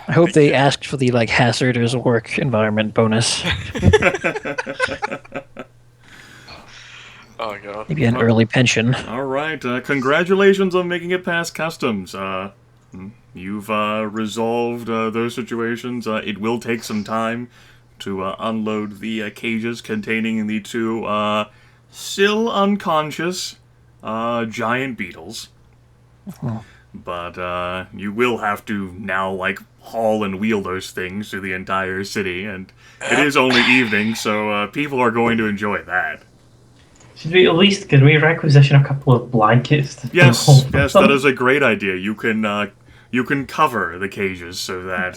I hope they asked for the hazardous work environment bonus. Oh god. Maybe an early pension. Alright, congratulations on making it past customs. You've resolved those situations. It will take some time to unload the cages containing the two still unconscious giant beetles. But you will have to now, haul and wheel those things through the entire city, and it is only evening, so people are going to enjoy that. Should we could we requisition a couple of blankets? Yes, that is a great idea. You can cover the cages so that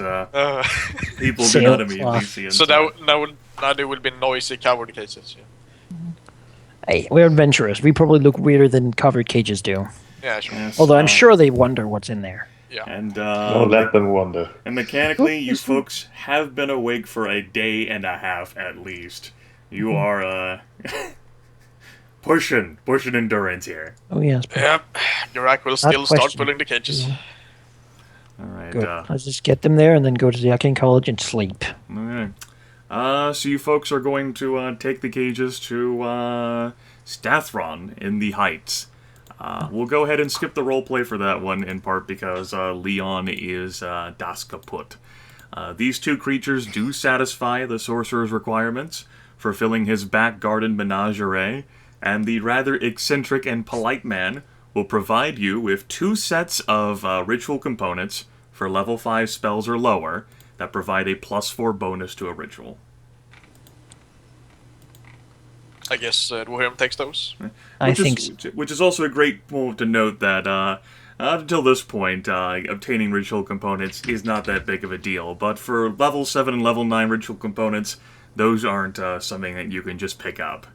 people do not immediately see inside. So now there will be noisy covered cages. Yeah. Hey, we're adventurous. We probably look weirder than covered cages do. Yeah, sure. Yes, Although I'm sure they wonder what's in there. Yeah. And Don't let them wonder. And mechanically, you folks have been awake for a day and a half at least. You are pushing endurance here. Oh yes. Yep. Geráck will still start pulling the cages. Yeah. All right. Good. Let's just get them there and then go to the Arcane College and sleep. Okay. So you folks are going to take the cages to Stathron in the Heights. We'll go ahead and skip the roleplay for that one, in part because Leon is das kaputt. These two creatures do satisfy the sorcerer's requirements for filling his back garden menagerie, and the rather eccentric and polite man will provide you with 2 sets of ritual components for level 5 spells or lower that provide a +4 bonus to a ritual. I guess Dwohurim takes those. I think so. Which is also a great moment to note that up until this point, obtaining ritual components is not that big of a deal. But for level 7 and level 9 ritual components, those aren't something that you can just pick up.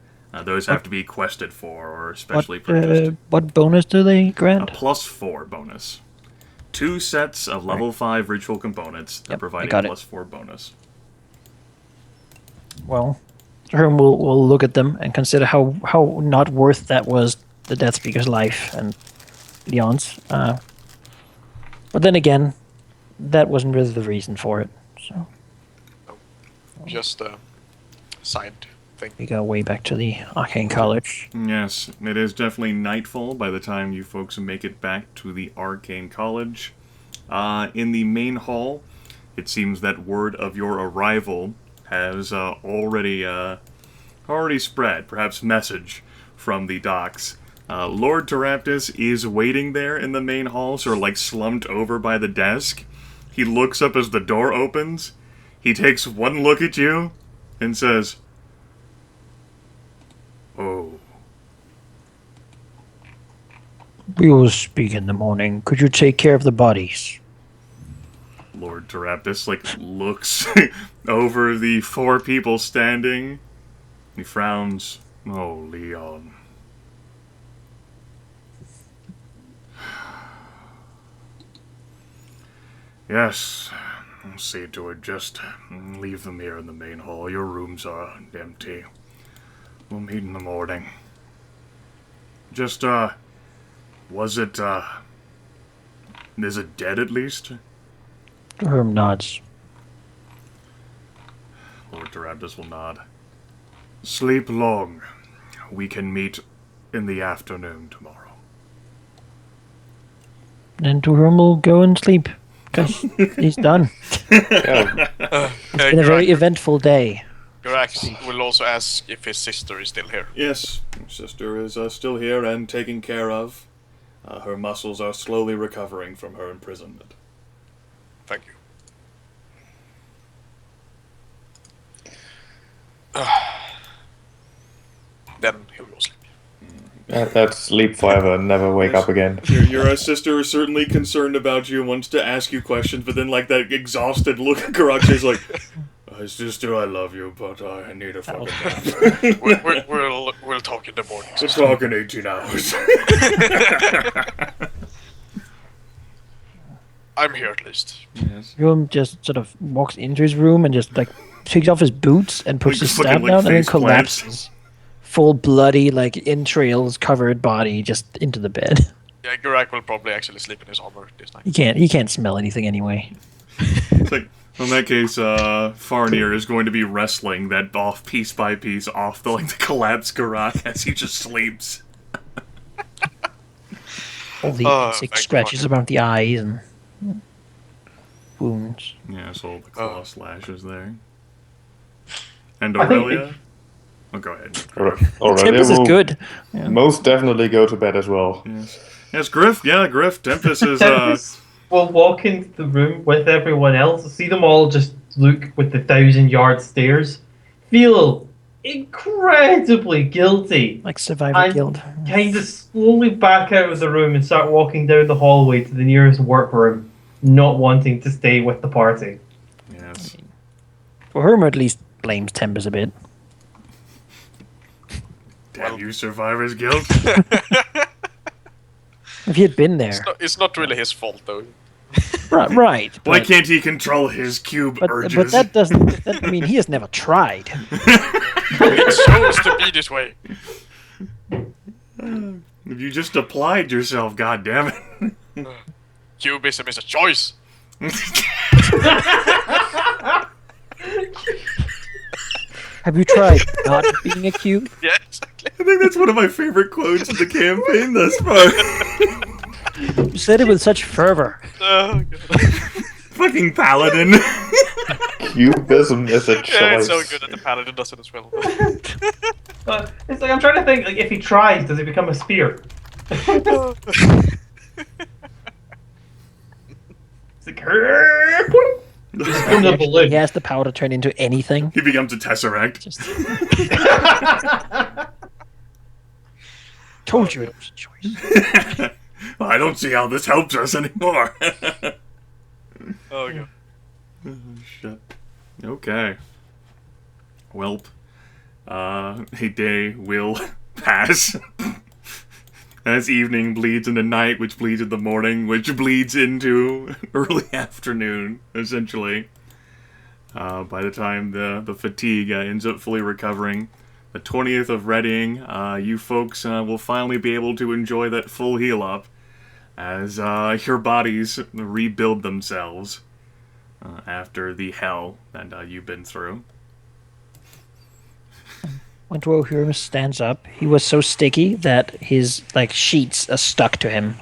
Those have to be quested for or especially purchased. What bonus do they grant? A +4 bonus. 2 sets of level 5 ritual components that provide a +4 bonus. Well, we'll look at them and consider how not worth that was the Death Speaker's life and Leon's. But then again, that wasn't really the reason for it. So just a side thing. We go way back to the Arcane College. Yes, it is definitely nightfall by the time you folks make it back to the Arcane College. In the main hall, it seems that word of your arrival has already spread, perhaps message from the docks. Lord Teraptus is waiting there in the main hall, sort of slumped over by the desk. He looks up as the door opens. He takes one look at you and says, "Oh." We will speak in the morning. Could you take care of the bodies? Lord Teraptus, looks over the 4 people standing. He frowns. "Oh, Leon. Yes, I'll see to it. Just leave them here in the main hall. Your rooms are empty. We'll meet in the morning. Just, was it, is it dead at least?" Herm nods. Lord Teraptus will nod. "Sleep long. We can meet in the afternoon tomorrow." And Herm will go and sleep. Because he's done. It's been a very eventful day. Geráck will also ask if his sister is still here. Yes, your sister is still here and taken care of. Her muscles are slowly recovering from her imprisonment. Thank you. Then he'll go sleep. Let's sleep forever and never wake up again. Your sister is certainly concerned about you and wants to ask you questions, but then that exhausted look at Geráck is like, "Sister, I love you, but I need a fucking nap." We'll talk in the morning. We'll talk in 18 hours. I'm here at least. Yes. Herm just sort of walks into his room and just takes off his boots and puts his staff down and then collapses. Full bloody, entrails covered body just into the bed. Yeah, Geráck will probably actually sleep in his armor this night. He can't smell anything anyway. It's like, in that case, Farnir is going to be wrestling that off piece by piece off the collapsed Geráck as he just sleeps. All the Oh, insect thank scratches God. around the eyes and wounds. Yeah, so the claw slashes there. And I think Aurelia? Oh, go ahead. Aurelia Tempus is will good. Yeah. most definitely go to bed as well. Yes. Yes, Gryph. Yeah, Gryph. Tempus is, Tempus will walk into the room with everyone else, see them all just look with the 1,000-yard stares, feel incredibly guilty, Like Survivor and Guild. kind of slowly back out of the room and start walking down the hallway to the nearest workroom, not wanting to stay with the party. yes. Dwohurim at least blames Tempus a bit. Damn you, Survivor's Guild. If he had been there. It's not really his fault, though. Right. Why but- can't he control his cube But urges? that doesn't. I mean, he has never tried. It chose to be this way. If you just applied yourself, goddammit. Cubism is a choice. Have you tried not being a cube? Yeah, exactly. I think that's one of my favorite quotes of the campaign thus far. You said it with such fervor. Oh, God. Fucking Paladin. Cubism is a choice. Yeah, it's so good that the Paladin does it as well. But it's like I'm trying to think, like, if he tries, does he become a spear? It's like, from the balloon. He has the power to turn into anything. He becomes a Tesseract. Just told you it was a choice. Well, I don't see how this helps us anymore. Oh, God. Shit. Okay. Welp. A day will pass. As evening bleeds into night, which bleeds into morning, which bleeds into early afternoon, essentially. By the time the fatigue ends up fully recovering, the 20th of Reading, you folks will finally be able to enjoy that full heal up as your bodies rebuild themselves after the hell that you've been through. When Dwohurim stands up, he was so sticky that his sheets are stuck to him.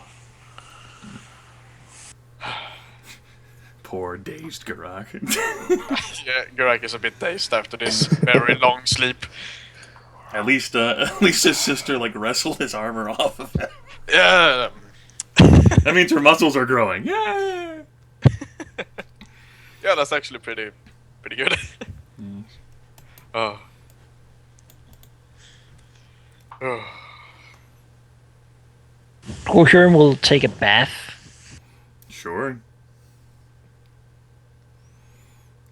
Poor dazed Geráck. Yeah, Geráck is a bit dazed after this very long sleep. At least his sister wrestled his armor off of him. Yeah. That means her muscles are growing. Yay! Yeah, that's actually pretty good. Oh. Oh. Dwohurim will take a bath. Sure.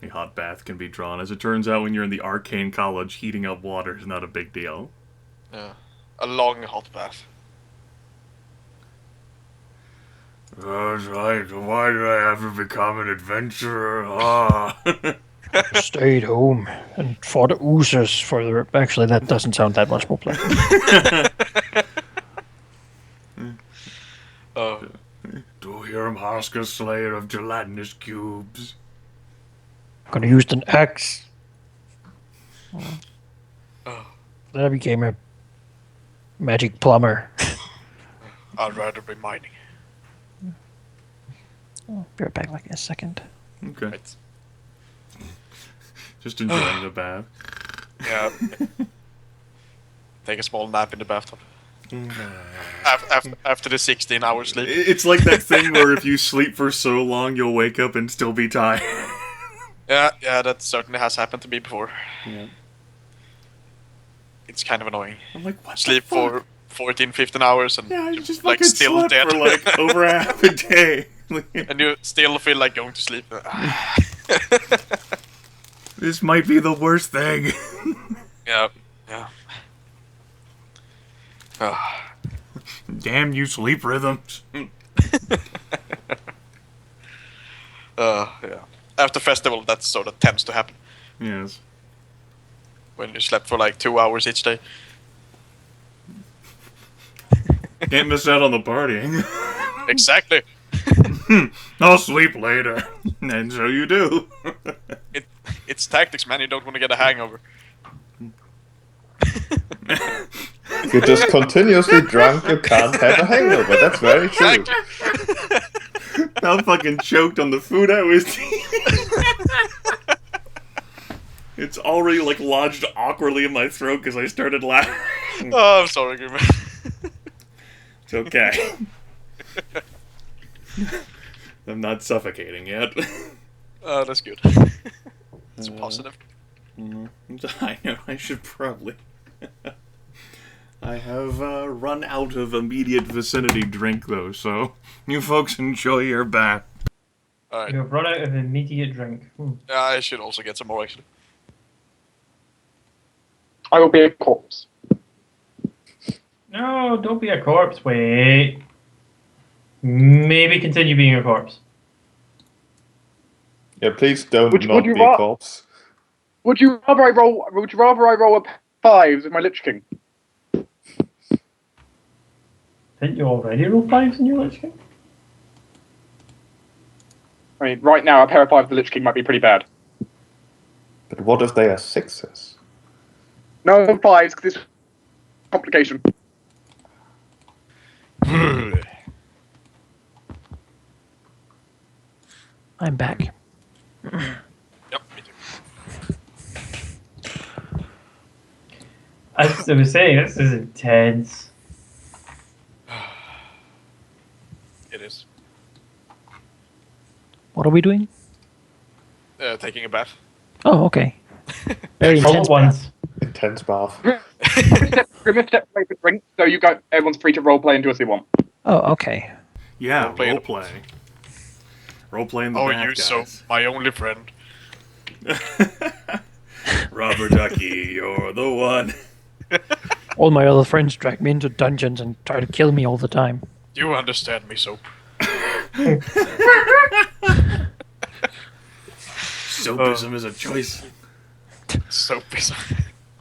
A hot bath can be drawn. As it turns out, when you're in the arcane college, heating up water is not a big deal. Yeah. A long hot bath. That's right. Why did I have to become an adventurer? Ah. Stayed home and fought oozers for the... Actually, that doesn't sound that much more pleasant. Oh. Dwohurim Harsca, slayer of gelatinous cubes. Gonna use an axe. Oh. Then I became a magic plumber. I'd rather be mining. Be right back like in a second. Okay. Right. Just enjoying the bath. Yeah. Take a small nap in the bathtub. After the 16-hour sleep. It's like that thing where if you sleep for so long, you'll wake up and still be tired. Yeah, that certainly has happened to me before. Yeah. It's kind of annoying. I'm like, what Sleep the fuck? for 14, 15 hours and Yeah, you just like fucking still slept dead. for over half a day. And you still feel like going to sleep. This might be the worst thing. Yeah. Damn you, sleep rhythms. Yeah. After festival, that sort of tends to happen. Yes. When you slept for 2 hours each day. Can't miss out on the partying. Exactly. I'll sleep later. And so you do. It's tactics, man. You don't want to get a hangover. If you're just continuously drunk, you can't have a hangover. That's very true. I'm fucking choked on the food I was eating. It's already like lodged awkwardly in my throat because I started laughing. Oh, I'm sorry, Grimith. It's okay. I'm not suffocating yet. Oh, that's good. It's positive. I know, I should probably. I have run out of immediate vicinity drink, though, so you folks enjoy your bath. Alright. You've run out of immediate drink. I should also get some more, actually. I will be a corpse. No, don't be a corpse. Wait. Maybe continue being a corpse. Yeah, please don't Would not you be a ra- corpse. Would you rather I roll a 5s with my Lich King? Didn't you already roll 5s in your Lich King? I mean, right now a pair of 5s with the Lich King might be pretty bad. But what if they are 6s? No 5s, because it's complication. I'm back. Yep, me too. As I was saying, this is intense. It is. What are we doing? Taking a bath. Oh, okay. Very All intense. at once. Intense bath. Grimith steps away for drink, so you go. Everyone's free to roleplay and do as they want. Oh, okay. Yeah, Roleplay. roleplay. Roleplay in the Oh, bath, you guys. so my only friend. Rubber Ducky, you're the one. All my other friends drag me into dungeons and try to kill me all the time. You understand me, Soap. Soapism is a choice. Soap is.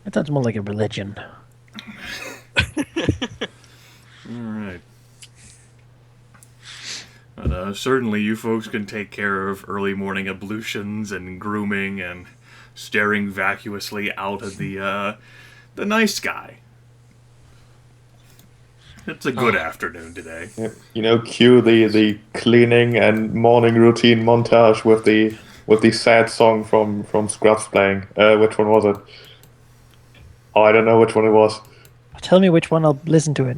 That sounds more like a religion. Alright. But certainly you folks can take care of early morning ablutions and grooming and staring vacuously out at the night sky. It's a good afternoon today. Yeah, you know, cue the cleaning and morning routine montage with the sad song from Scrubs playing. Which one was it? Oh, I don't know which one it was. Tell me which one, I'll listen to it.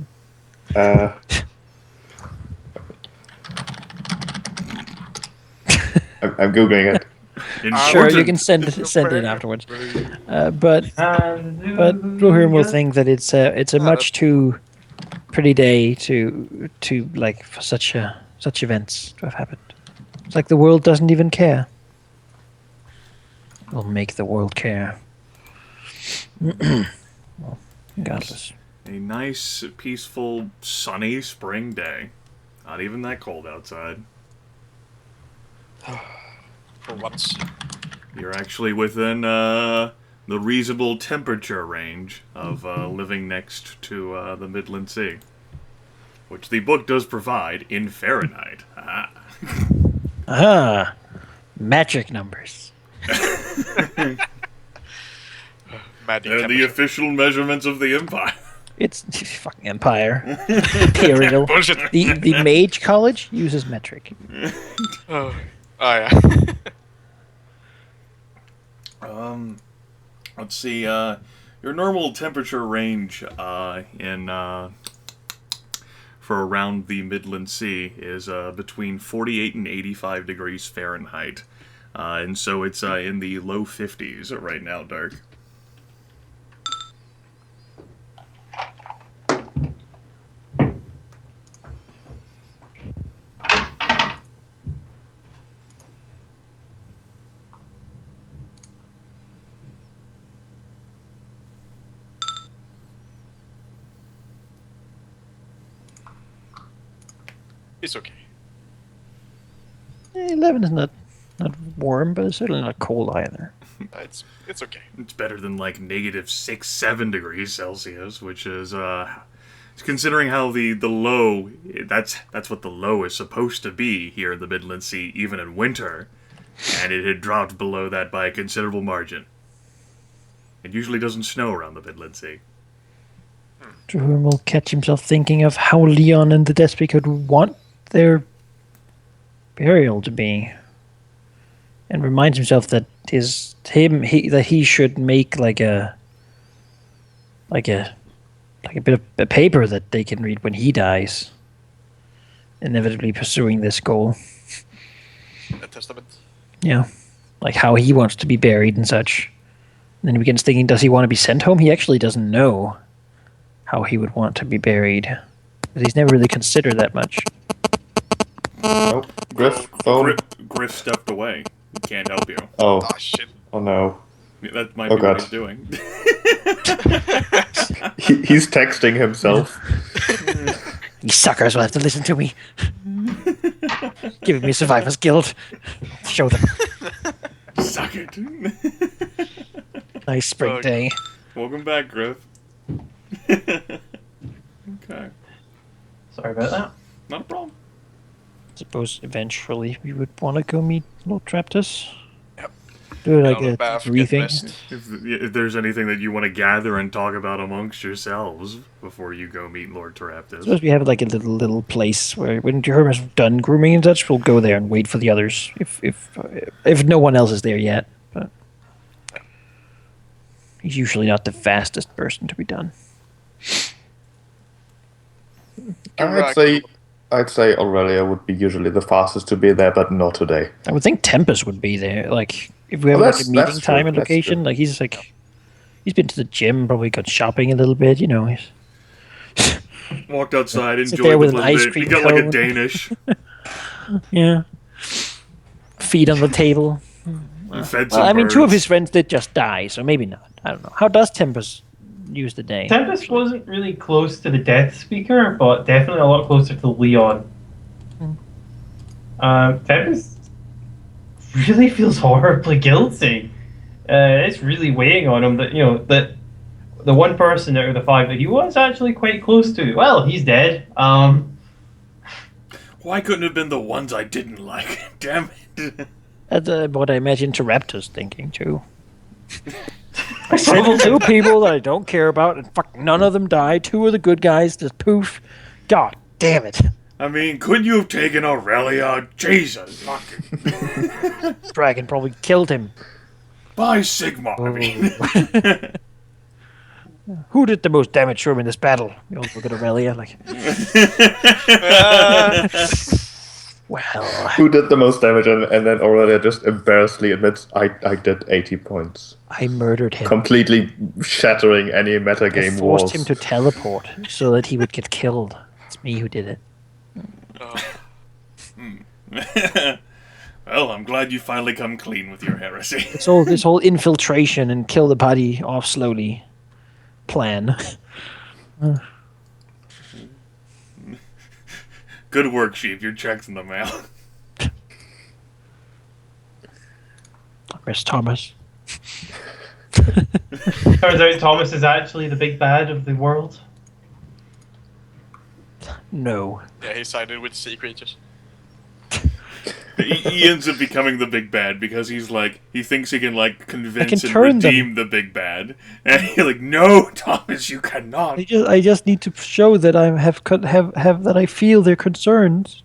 I'm googling it. Sure, you Important. can send it afterwards. But And Dwohurim will think that it's a much too pretty day to like for such events to have happened. It's like the world doesn't even care. We'll make the world care. Well, regardless. A nice, peaceful, sunny spring day. Not even that cold outside. For once. You're actually within the reasonable temperature range of living next to the Midland Sea. Which the book does provide in Fahrenheit. Aha! Magic numbers. Magic They're the temperature. official measurements of the Empire. It's fucking Empire. Imperial. Bullshit. The Mage College uses metric. Oh, yeah. Let's see, your normal temperature range in for around the Midland Sea is between 48 and 85 degrees Fahrenheit. And so it's in the low 50s right now, Dark. It's okay. 11 is not warm, but it's certainly not cold either. It's okay. It's better than like negative 6, 7 degrees Celsius, which is considering how the low, that's what the low is supposed to be here in the Midland Sea, even in winter, and it had dropped below that by a considerable margin. It usually doesn't snow around the Midland Sea. Dwohurim will catch himself thinking of how Leon and the Despot would want their burial to be, and reminds himself that he should make like a bit of a paper that they can read when he dies, inevitably pursuing this goal. A testament. Yeah, like how he wants to be buried and such. And then he begins thinking, does he want to be sent home? He actually doesn't know how he would want to be buried. But he's never really considered that much. Nope. Gryph, phone. Gryph stepped away. He can't help you. Oh. Oh shit. Oh no. That might Oh, be God. what he's doing. He's texting himself. You suckers will have to listen to me. Giving me survivor's guild. Show them. Suck it. Nice spring day. Welcome back, Gryph. Okay. Sorry about that. Not a problem. Suppose eventually we would want to go meet Lord Traptus. Do like Get on a a bath, get briefing. dressed. If there's anything that you want to gather and talk about amongst yourselves before you go meet Lord Taraptus. Suppose we have like a little place where when Dwohurim has done grooming and such, we'll go there and wait for the others. If no one else is there yet, but he's usually not the fastest person to be done. I'd say Aurelia would be usually the fastest to be there, but not today. I would think Tempus would be there. Like if we have Well, like a that's meeting true, time and that's location, true. like he's been to the gym, probably gone shopping a little bit. You know, he's Walked outside, Sit enjoyed there with the an little ice bit. You cream got like a cone. Danish. yeah, feet on the table. Fed some Well, I mean, two of birds. his friends did just die, so maybe not. I don't know. How does Tempus use the day? Tempest wasn't really close to the Death Speaker, but definitely a lot closer to Leon. Tempest really feels horribly guilty. It's really weighing on him that that the one person out of the five that he was actually quite close to. Well, he's dead. Why couldn't it have been the ones I didn't like? Damn it. That's what I imagine Taraptus thinking too. I sent two people that I don't care about, and fuck, none of them died. Two of the good guys just poof. God damn it. I mean, couldn't you have taken Aurelia? Jesus, fucking. Dragon probably killed him. By Sigma, I mean. Who did the most damage to him in this battle? You all look at Aurelia like. Well, Who did the most damage? And then Aurelia just embarrassedly admits, I did 80 points. I murdered him. Completely shattering any I metagame forced walls. him to teleport so that he would get killed. It's me who did it. Well, I'm glad you finally come clean with your heresy. It's all this whole infiltration and kill the body off slowly plan. Good work, Sheep. Your check's in the mail. Where's Thomas? Turns out Thomas is actually the big bad of the world. No. Yeah, he sided with sea creatures. He ends up becoming the big bad because he's like, he thinks he can like convince and turn them. redeem the big bad. And you're like, no, Thomas, you cannot. I just need to show that I have that I feel their concerns.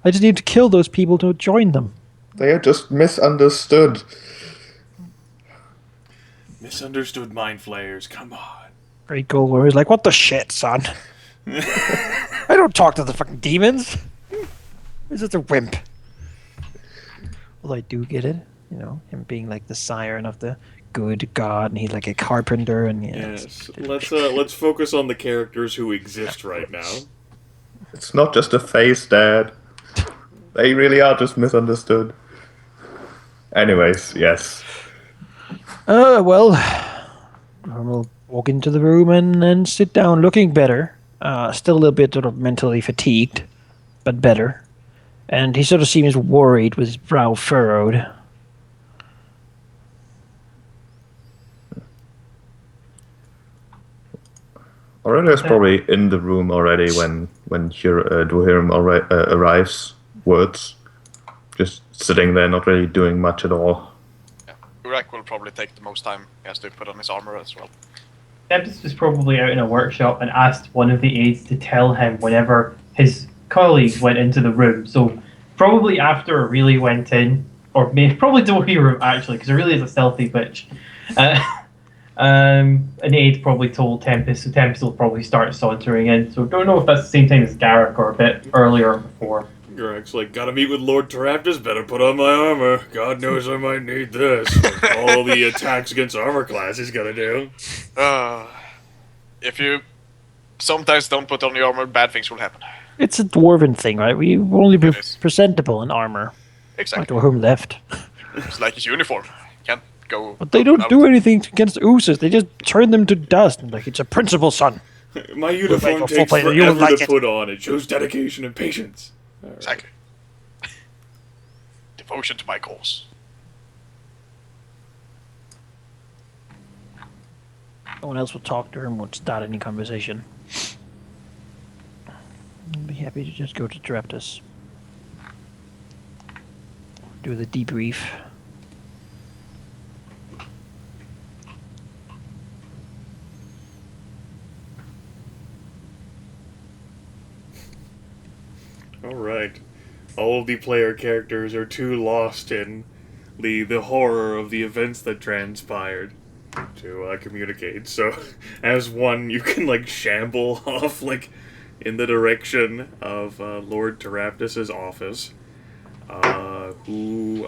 I just need to kill those people to join them. They are just misunderstood. Misunderstood mind flayers, come on. Great Goger is like, what the shit, son? I don't talk to the fucking demons. He's just a wimp. Well, I do get it. You know, him being like the siren of the good god, and he's like a carpenter, and Yes, let's focus on the characters who exist right now. It's not just a face, Dad. They really are just misunderstood. Anyways, yes. Well, we'll walk into the room and sit down, looking better. Still a little bit sort of mentally fatigued, but better. And he sort of seems worried with his brow furrowed. Aurelia is probably in the room already when Dwohurim arrives. Words, just sitting there, not really doing much at all. Yeah. Geráck will probably take the most time. He has to put on his armor as well. Tempus was probably out in a workshop and asked one of the aides to tell him whenever his colleagues went into the room. So probably after Aurelia went in, or maybe probably Dwohurim actually, because Aurelia is a stealthy bitch. An aide probably told Tempus, so Tempus will probably start sauntering in. So don't know if that's the same time as Geráck or a bit earlier before. Geráck's like, gotta meet with Lord Taraptus, better put on my armor. God knows I might need this. Like, all the attacks against armor class he's gotta do. If you sometimes don't put on your armor, bad things will happen. It's a dwarven thing, right? We only be It is. presentable in armor. Exactly. Like whom left. It's like his uniform. Can't go. But they don't do anything against oozes. They just turn them to dust. Like it's a principal son. My uniform Like a takes full-player, you forever would like to it. put on. It shows dedication and patience. Exactly. Devotion to my cause. No one else will talk to him, won't start any conversation. I'd be happy to just go to Taraptus. Do the debrief. Alright. All of the player characters are too lost in the horror of the events that transpired to communicate. So, as one, you can, like, shamble off, like, in the direction of Lord Taraptus' office, who,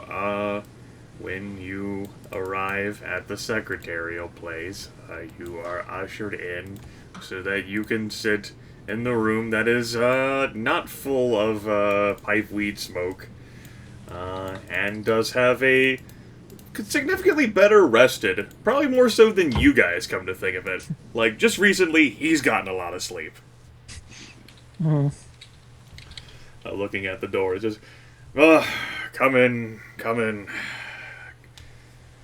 when you arrive at the secretarial place, you are ushered in so that you can sit in the room that is not full of pipeweed smoke, and does have a significantly better rested, probably more so than you guys, come to think of it. Like, just recently, he's gotten a lot of sleep. Looking at the door, just, come in.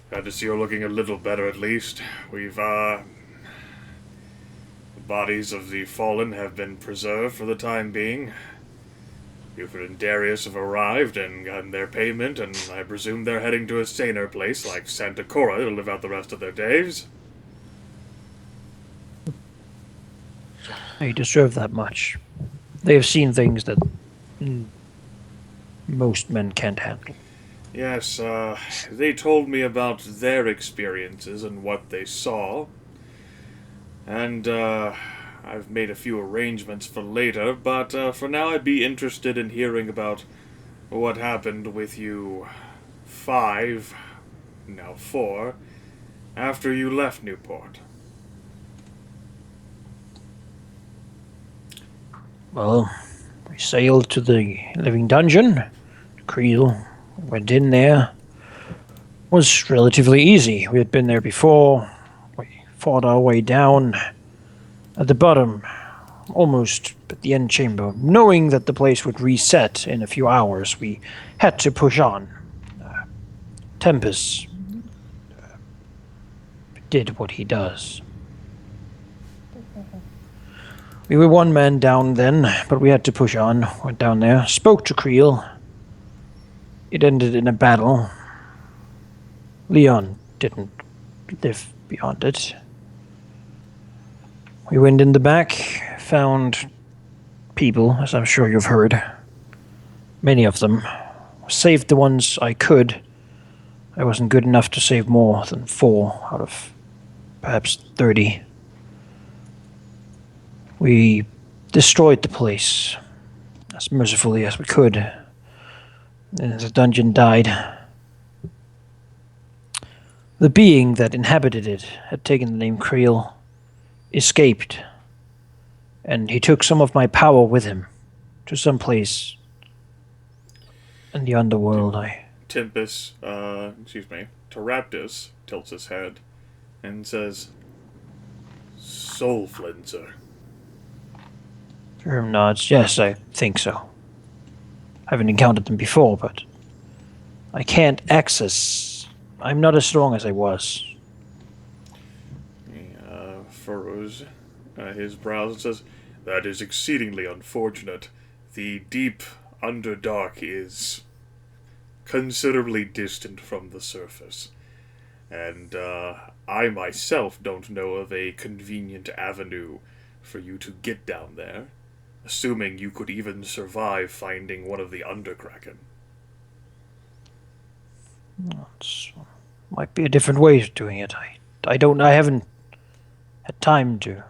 Glad to see you're looking a little better, at least. We've, the bodies of the fallen have been preserved for the time being. Buford and Darius have arrived and gotten their payment, and I presume they're heading to a saner place like Santa Cora to live out the rest of their days. They deserve that much. They have seen things that most men can't handle. Yes, they told me about their experiences and what they saw. And, I've made a few arrangements for later, but for now I'd be interested in hearing about what happened with you 5, now 4, after you left Newport. Well, we sailed to the living dungeon. Creel went in there. Was relatively easy. We had been there before. We fought our way down at the bottom, almost at the end chamber. Knowing that the place would reset in a few hours, we had to push on. Tempus did what he does. We were one man down then, but we had to push on. Went down there, spoke to Creel. It ended in a battle. Leon didn't live beyond it. We went in the back, found people, as I'm sure you've heard. Many of them. Saved the ones I could. I wasn't good enough to save more than 4 out of perhaps 30. We destroyed the place as mercifully as we could. And the dungeon died. The being that inhabited it had taken the name Creel, escaped, and he took some of my power with him to some place in the underworld. Tempus, Taraptus tilts his head and says, Soul Flenser. Grim nods. Yes, I think so. I haven't encountered them before, but I can't access. I'm not as strong as I was. He furrows his brows and says, "That is exceedingly unfortunate. The deep Underdark is considerably distant from the surface. And I myself don't know of a convenient avenue for you to get down there, assuming you could even survive finding one of the Underkraken." Might be a different way of doing it. I haven't had time to.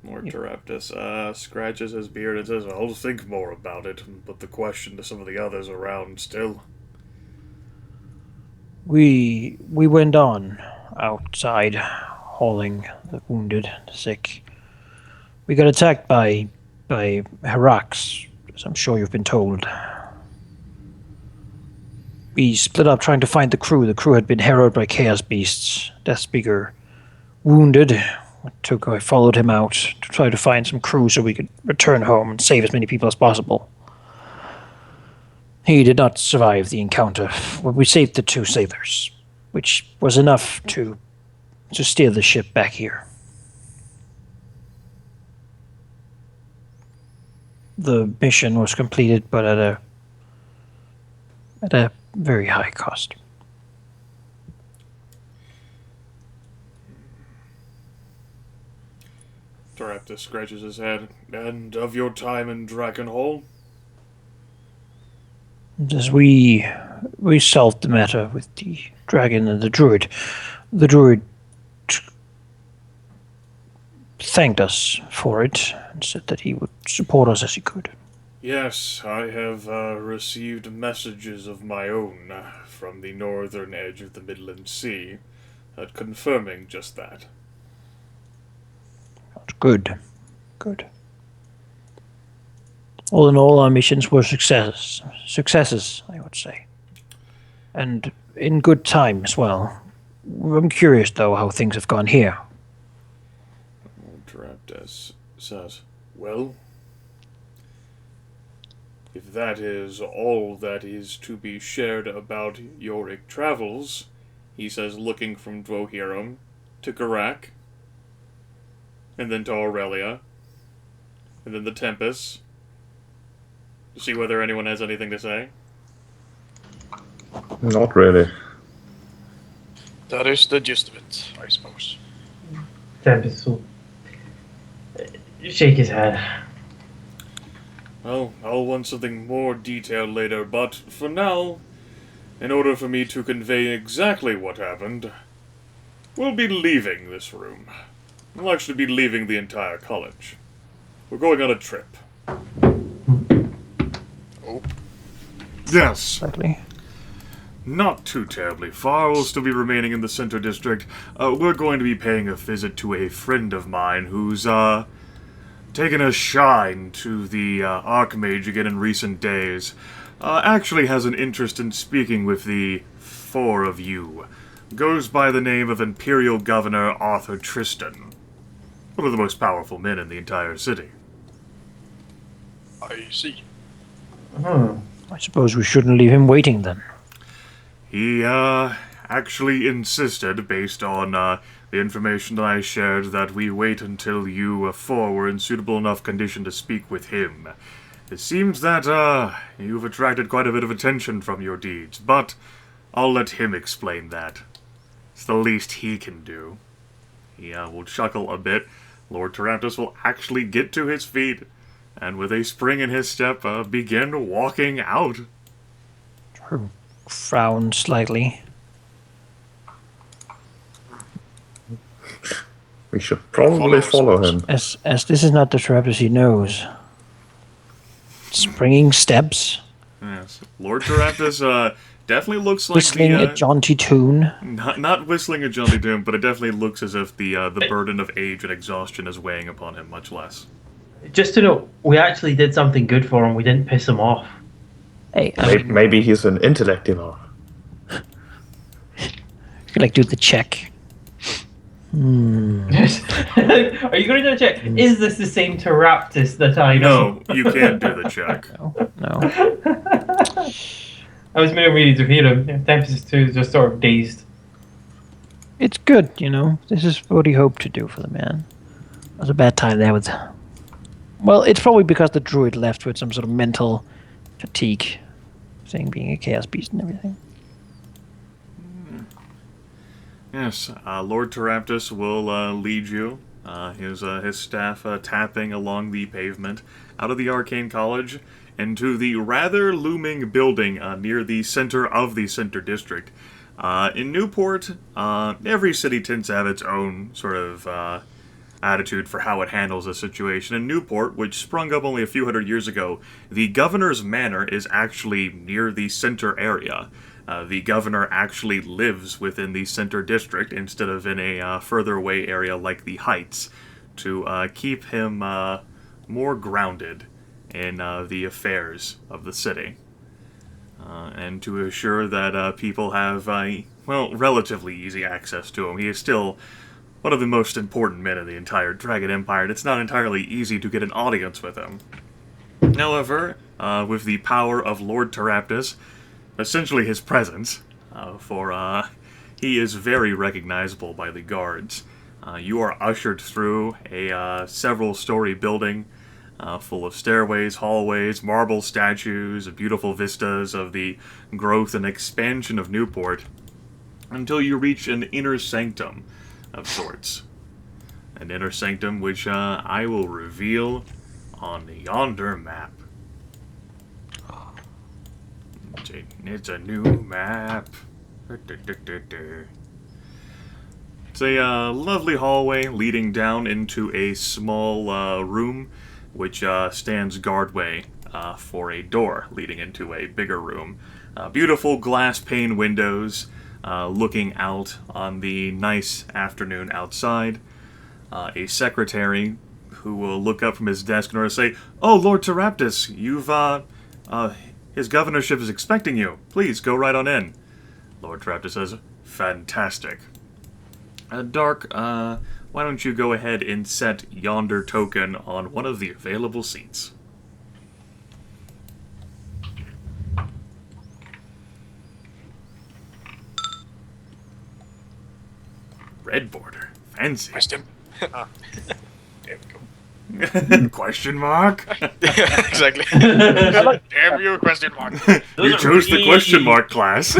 Lord Teraptus scratches his beard and says, "I'll think more about it and put the question to some of the others around still." We went on outside, hauling the wounded, the sick. We got attacked by Geráck, as I'm sure you've been told. We split up trying to find the crew. The crew had been harrowed by chaos beasts. Deathspeaker wounded. I followed him out to try to find some crew so we could return home and save as many people as possible. He did not survive the encounter. We saved the 2 sailors, which was enough to steer the ship back here. The mission was completed, but at a very high cost. Teraptus scratches his head. "And of your time in Dragonhall?" As we solved the matter with the dragon and the druid. The druid thanked us for it and said that he would support us as he could. "Yes, I have received messages of my own from the northern edge of the Midland Sea, confirming just that." That's good. Good. All in all, our missions were successes, I would say. And in good time as well. I'm curious, though, how things have gone here. Teraptus says, "Well, if that is all that is to be shared about Yorick travels," he says, looking from Dwohurim to Geráck, and then to Aurelia, and then the Tempus, to see whether anyone has anything to say. Not really. That is the gist of it, I suppose. Tempus will shake his head. "Well, I'll want something more detailed later, but for now, in order for me to convey exactly what happened, we'll be leaving this room. We'll actually be leaving the entire college. We're going on a trip." Oh, Yes. Slightly. Not too terribly far. We'll still be remaining in the Center District. We're going to be paying a visit to a friend of mine who's, taken a shine to the Archmage again in recent days. Actually has an interest in speaking with the 4 of you. Goes by the name of Imperial Governor Arthur Tristan. One of the most powerful men in the entire city. I see. I suppose we shouldn't leave him waiting then. He, actually insisted, based on, the information that I shared, that we wait until you 4 were in suitable enough condition to speak with him. It seems that, you've attracted quite a bit of attention from your deeds, but I'll let him explain that. It's the least he can do. He, will chuckle a bit. Lord Teraptus will actually get to his feet, and with a spring in his step, begin walking out. Frown slightly. We should probably follow him. As this is not the Teraptus he knows. Springing steps. Yes. Lord Teraptus, definitely looks like Whistling a jaunty tune. Not whistling a jaunty tune, but it definitely looks as if the burden of age and exhaustion is weighing upon him much less. Just to know, we actually did something good for him. We didn't piss him off. Hey, Maybe he's an intellective. like do the check. Are you going to do a check? Is this the same Teraptus that I know? No, you can't do the check. No. I was merely ready to hear him. Tempus 2 is just sort of dazed. It's good, you know. This is what he hoped to do for the man. was a bad time there with. Well, it's probably because the druid left with some sort of mental fatigue, saying being a chaos beast and everything. Yes, Lord Teraptus will lead you, his staff tapping along the pavement, out of the Arcane College, into the rather looming building near the center of the Center District. In Newport, every city tends to have its own sort of attitude for how it handles a situation. In Newport, which sprung up only a few hundred years ago, the governor's manor is actually near the center area. The governor actually lives within the center district instead of in a further away area like the Heights, to keep him more grounded in the affairs of the city. And to assure that people have, relatively easy access to him. He is still one of the most important men in the entire Dragon Empire, and it's not entirely easy to get an audience with him. However, with the power of Lord Teraptus, essentially his presence, for he is very recognizable by the guards. You are ushered through a several-story building full of stairways, hallways, marble statues, beautiful vistas of the growth and expansion of Newport, until you reach an inner sanctum of sorts. An inner sanctum which I will reveal on yonder map. It's a new map. It's a lovely hallway leading down into a small room, which stands guardway for a door leading into a bigger room. Beautiful glass pane windows looking out on the nice afternoon outside. A secretary who will look up from his desk in order to say, "Oh, Lord Teraptus, you've, his governorship is expecting you. Please, go right on in." Lord Teraptus says, "Fantastic. Dark, why don't you go ahead and set yonder token on one of the available seats?" Red border. Fancy. Question. There we go. Question mark? Yeah, exactly. Damn you, question mark. You chose the question mark class.